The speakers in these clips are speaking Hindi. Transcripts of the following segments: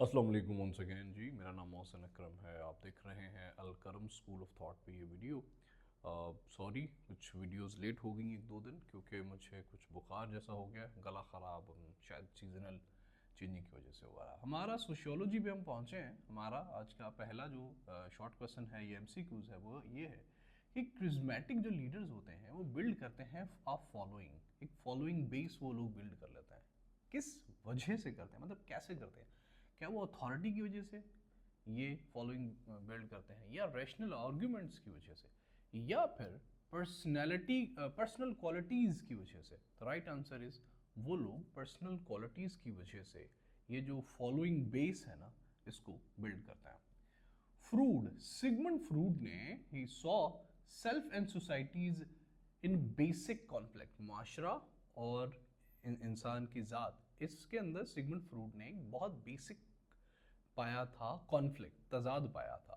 अस्सलाम वालेकुम वंस अगेन जी। मेरा नाम मोहसिन अकरम है। आप देख रहे हैं अल करम स्कूल ऑफ थॉट पे ये वीडियो। सॉरी कुछ वीडियोस लेट हो गई एक दो दिन क्योंकि मुझे कुछ बुखार जैसा हो गया, गला ख़राब, शायद सीजनल चेंजिंग की वजह से हुआ है। हमारा सोशियोलॉजी पे हम पहुँचे हैं। हमारा आज का पहला जो शॉर्ट क्वेश्चन है, ये MCQs है, वो ये है कि क्रिज्मेटिक जो लीडर्स होते हैं वो बिल्ड करते हैं आप फॉलोइंग, एक फॉलोइंग बेस वो लोग बिल्ड कर लेते हैं। किस वजह से करते हैं, मतलब कैसे करते हैं? क्या वो अथॉरिटी की वजह से ये फॉलोइंग बिल्ड करते हैं, या रैशनल आर्ग्यूमेंट्स की वजह से, या फिर पर्सनल क्वालिटीज़ की वजह से? तो राइट आंसर इज वो लोग पर्सनल क्वालिटीज़ की वजह से ये जो फॉलोइंग बेस है ना, इसको बिल्ड करता है। सिगमंड फ्रूड ने ही saw self and societies in basic conflict. माशरा और इंसान की ज़ात, इसके अंदर सिगमंड फ्रूड ने एक बहुत बेसिक पाया था, कॉन्फ्लिक्ट, तजाद पाया था।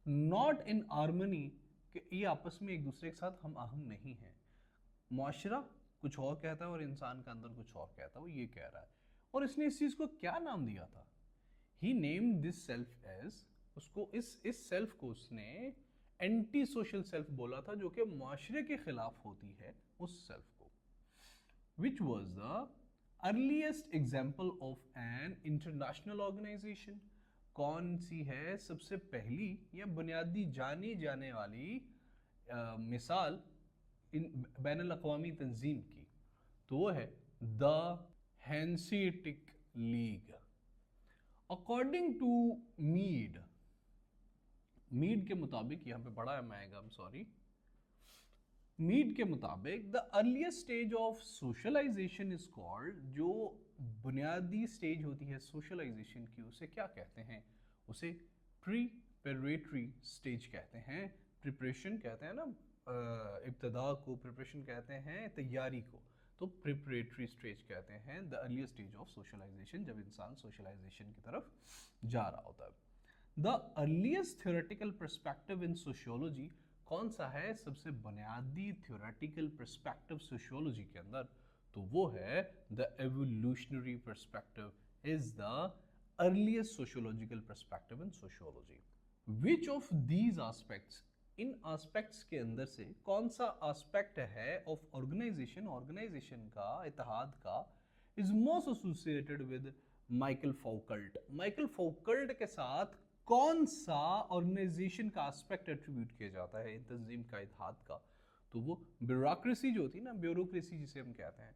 नॉट इन हार्मनी, कि ये आपस में एक दूसरे के साथ हम आहंग नहीं है। मुआशरा कुछ और कहता है और इंसान का अंदर कुछ और कहता है, वो ये कह रहा है। और इसने इस चीज को क्या नाम दिया था? ही नेम दिस सेल्फ एज, उसको इस सेल्फ को उसने एंटी सोशल सेल्फ बोला था, जो कि मुआशरे के खिलाफ होती है उस सेल्फ को। Which was the earliest example of an international organisation. कौन सी है सबसे पहली या बुनियादी जानी जाने वाली मिसाल इन बैनुल अक़वामी तंजीम की? तो वो है the Hanseatic League. According to Mead, Mead के मुताबिक, यहाँ पे बड़ा एम आएगा, सॉरी, मीड के मुताबिक the earliest stage of socialisation is called, जो बुनियादी स्टेज होती है सोशलाइजेशन की, उसे क्या कहते हैं? उसे प्रीपरेटरी स्टेज कहते हैं। प्रिपरेशन कहते हैं ना, इब्तदा को प्रिपरेशन कहते हैं, तैयारी को, तो प्रिपरेटरी स्टेज कहते हैं the earliest stage of socialisation, जब इंसान सोशलाइजेशन की तरफ जा रहा होता है। The earliest theoretical perspective in sociology, कौन सा है सबसे बुनियादी थ्योरेटिकल पर्सपेक्टिव सोशियोलॉजी के अंदर? तो वो है the evolutionary perspective is the earliest sociological perspective in sociology. Which of these aspects, in aspects के अंदर से कौन सा एस्पेक्ट है ऑफ ऑर्गेनाइजेशन का, इत्तेहाद का, is most associated with Michel Foucault? Michel Foucault के साथ कौन सा ऑर्गेनाइजेशन का एस्पेक्ट एट्रीब्यूट किया जाता है इन तंजीम का, इत्तेहाद का? तो वो ब्यूरोक्रेसी जो होती है ना, ब्यूरोक्रेसी जिसे हम कहते हैं,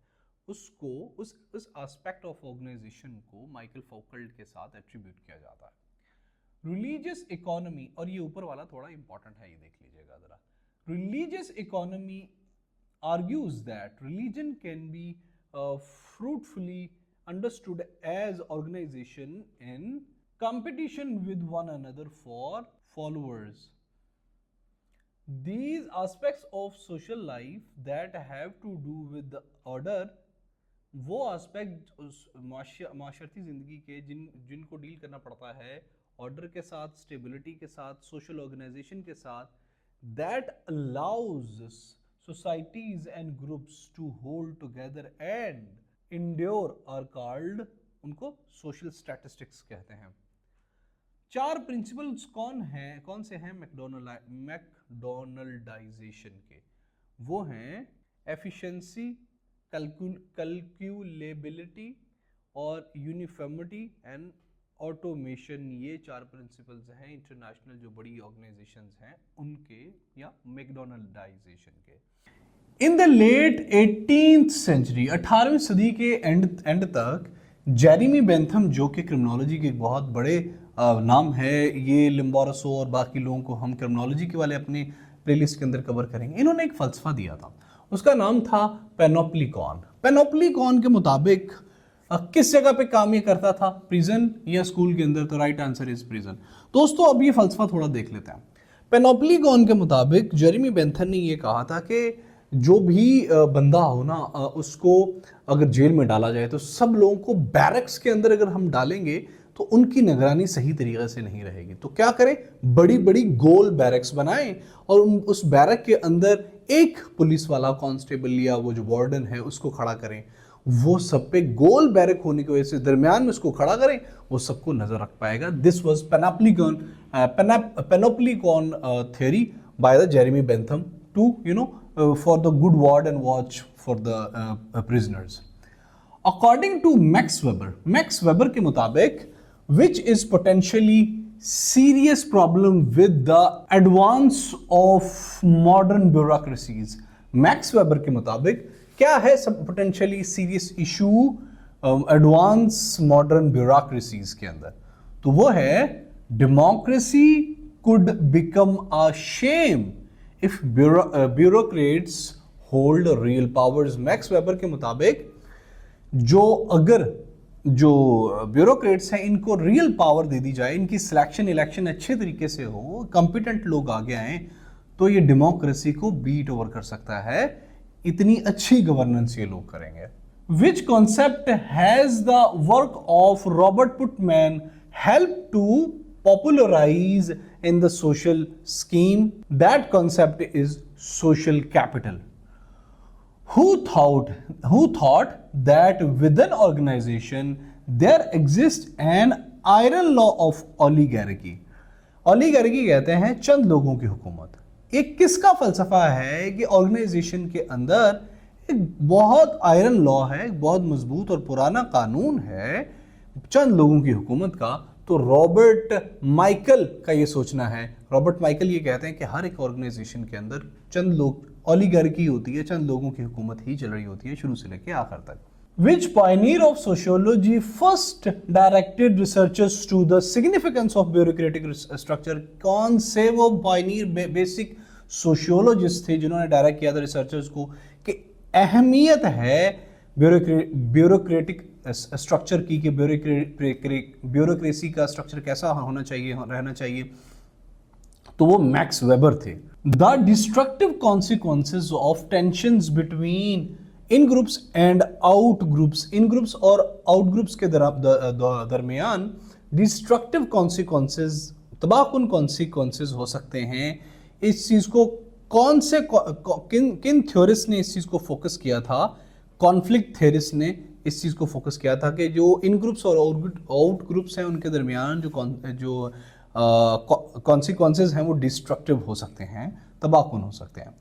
उसको, उस एस्पेक्ट ऑफ ऑर्गेनाइजेशन को माइकल फौकल्ट के साथ एट्रीब्यूट किया जाता है। रिलीजियस इकोनॉमी, और ये ऊपर वाला थोड़ा इंपॉर्टेंट है, ये देख लीजिएगा जरा। Religious economy argues that religion can be fruitfully understood as organization in competition with one another for followers. These aspects of social life that have to do with the order, वो एस्पेक्ट माशरती ज़िंदगी के जिनको डील करना पड़ता है ऑर्डर के साथ, स्टेबिलिटी के साथ, सोशल ऑर्गेनाइजेशन के साथ, that allows societies and groups to hold together and endure are called, उनको सोशल स्टैटिस्टिक्स कहते हैं। चार प्रिंसिपल्स कौन से हैं मैकडोनल्डाइजेशन के? वो हैं एफिशिएंसी, कैलकुलेबिलिटी और यूनिफॉर्मिटी एंड ऑटोमेशन। ये चार प्रिंसिपल्स हैं इंटरनेशनल जो बड़ी ऑर्गेनाइजेशंस हैं उनके, या मैकडोनल्डाइजेशन के। In the late 18th century, 18वीं सदी के एंड तक, जेरेमी बेंथम, जो कि क्रिमिनोलॉजी के बहुत बड़े नाम है, ये लिम्बारोसो और बाकी लोगों को हम क्रिमिनोलॉजी के वाले अपने प्लेलिस्ट के अंदर कवर करेंगे, इन्होंने एक फलसफा दिया था, उसका नाम था पेनोप्लिकॉन। पेनोप्लिकॉन के मुताबिक किस जगह पे काम ये करता था, प्रिजन या स्कूल के अंदर? तो राइट आंसर इज प्रिजन। दोस्तों अब ये फलसफा थोड़ा देख लेते हैं। पेनोप्लिकॉन के मुताबिक जेरेमी बेंथम ने ये कहा था कि जो भी बंदा हो ना, उसको अगर जेल में डाला जाए तो सब लोगों को बैरक्स के अंदर अगर हम डालेंगे तो उनकी निगरानी सही तरीके से नहीं रहेगी। तो क्या करें, बड़ी बड़ी गोल बैरक्स बनाएं और उस बैरक के अंदर एक पुलिस वाला, कांस्टेबल या वो जो वार्डन है, उसको खड़ा करें। वो सब पे गोल बैरक होने की वजह से दरमियान में उसको खड़ा करें, वो सबको नजर रख पाएगा. This was panopticon theory by the Jeremy Bentham to for the good ward and watch for the prisoners. According to Max Weber के मुताबिक, which is potentially serious problem with the advance of modern bureaucracies. Max Weber के मुताबिक क्या है सब potentially serious issue advance modern bureaucracies के अंदर? तो वो है democracy could become a shame if bureaucrats hold real powers. Max weber के मुताबिक अगर जो ब्यूरोक्रेट्स हैं इनको रियल पावर दे दी जाए, इनकी सिलेक्शन इलेक्शन अच्छे तरीके से हो, कॉम्पिटेंट लोग आगे आए, तो ये डेमोक्रेसी को बीट ओवर कर सकता है. इतनी अच्छी गवर्नेंस ये लोग करेंगे. Which concept has the work of Robert Putnam help to popularize in the social scheme? That concept is social capital. Who thought that within organization there exists an iron law of oligarchy? Oligarchy कहते हैं चंद लोगों की हुकूमत. एक किसका फलसफा है कि ऑर्गेनाइजेशन के अंदर एक बहुत आयरन लॉ है, एक बहुत मजबूत और पुराना कानून है चंद लोगों की हुकूमत का. तो रॉबर्ट माइकल का ये सोचना है. रॉबर्ट माइकल ये कहते हैं कि हर एक ऑर्गेनाइजेशन के अंदर चंद लोग, ओलिगार्की होती है, चंद लोगों की हुकूमत ही चल रही होती है शुरू से लेकर आखिर तक. Which pioneer of sociology first directed researchers to the significance of bureaucratic structure? कौन से वो pioneer बेसिक सोशियोलॉजिस्ट थे जिन्होंने डायरेक्ट किया था रिसर्चर्स को कि अहमियत है ब्यूरोक्रेटिक स्ट्रक्चर की, कि ब्यूरोक्रेसी का स्ट्रक्चर कैसा होना चाहिए, रहना चाहिए? तो वो मैक्स वेबर थे. The destructive consequences of tensions between in groups and out groups. In groups और आउट ग्रुप्स के दरमियान डिस्ट्रक्टिव कॉन्सिक्वेंसेज, तबाहकुन कॉन्सिक्वेंसेज हो सकते हैं. इस चीज को किन थ्योरिस्ट ने इस चीज को फोकस किया था? कॉन्फ्लिक्ट थ्योरिस्ट ने इस चीज को फोकस किया था कि जो इन ग्रुप्स और आउट ग्रुप्स हैं उनके दरमियान जो कॉन्सिक्वेंसेज हैं वो डिस्ट्रक्टिव हो सकते हैं, तबाहकुन हो सकते हैं.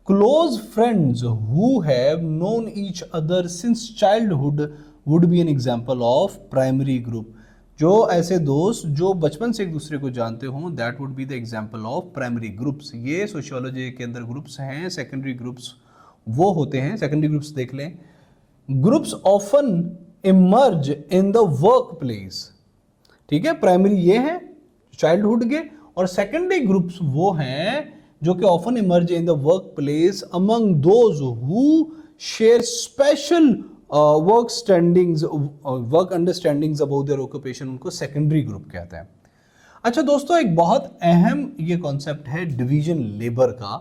Close friends who have known each other since childhood would be an example of primary group. जो ऐसे दोस्त जो बचपन से एक दूसरे को जानते हों, that would be the example of primary groups. ये सोशियोलॉजी के अंदर ग्रुप्स हैं. सेकेंडरी ग्रुप्स वो होते हैं, सेकेंडरी ग्रुप्स देख लें. Groups often emerge in the workplace. ठीक है, प्राइमरी ये है चाइल्डहुड के, और सेकेंडरी ग्रुप्स वो हैं जो कि often emerge in the workplace among those who share special work understandings about their occupation. उनको सेकेंडरी ग्रुप कहते हैं. अच्छा दोस्तों, एक बहुत अहम ये कॉन्सेप्ट है डिवीजन लेबर का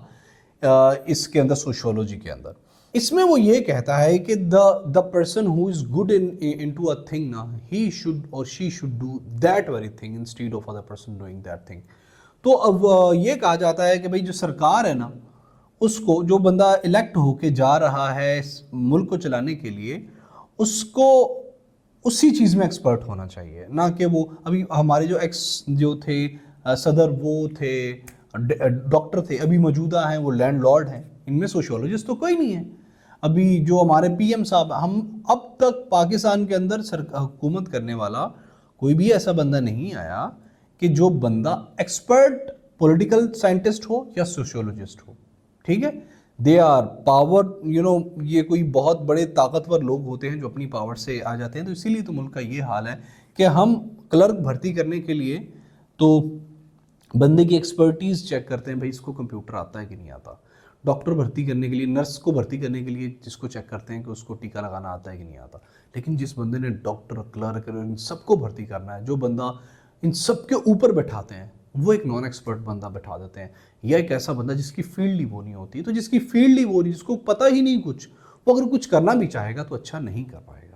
इसके अंदर, सोशियोलॉजी के अंदर. इसमें वो ये कहता है कि the person who is good into a thing ना, ही शुड और she should do that very thing instead of other person doing that thing. तो अब ये कहा जाता है कि भाई जो सरकार है ना, उसको जो बंदा इलेक्ट होके जा रहा है मुल्क को चलाने के लिए, उसको उसी चीज़ में एक्सपर्ट होना चाहिए, ना कि वो अभी हमारे जो थे सदर, वो थे डॉक्टर थे, अभी मौजूदा हैं वो लैंडलॉर्ड हैं. इनमें सोशियोलॉजिस्ट तो कोई नहीं है. अभी जो हमारे पीएम साहब, हम अब तक पाकिस्तान के अंदर हुकूमत करने वाला कोई भी ऐसा बंदा नहीं आया कि जो बंदा एक्सपर्ट पॉलिटिकल साइंटिस्ट हो या सोशियोलॉजिस्ट हो. ठीक है, दे आर पावर, ये कोई बहुत बड़े ताकतवर लोग होते हैं जो अपनी पावर से आ जाते हैं. तो इसीलिए तो मुल्क का ये हाल है कि हम क्लर्क भर्ती करने के लिए तो बंदे की एक्सपर्टीज चेक करते हैं, भाई इसको कंप्यूटर आता है कि नहीं आता. डॉक्टर भर्ती करने के लिए, नर्स को भर्ती करने के लिए जिसको चेक करते हैं कि उसको टीका लगाना आता है कि नहीं आता. लेकिन जिस बंदे ने डॉक्टर, क्लर्क, इन सबको भर्ती करना है, जो बंदा इन सब के ऊपर बैठाते हैं, वो एक नॉन एक्सपर्ट बंदा बैठा देते हैं, या एक ऐसा बंदा जिसकी फील्ड ही वो नहीं होती. तो जिसकी फील्ड ही वो नहीं, जिसको पता ही नहीं कुछ, वो अगर कुछ करना भी चाहेगा तो अच्छा नहीं कर पाएगा.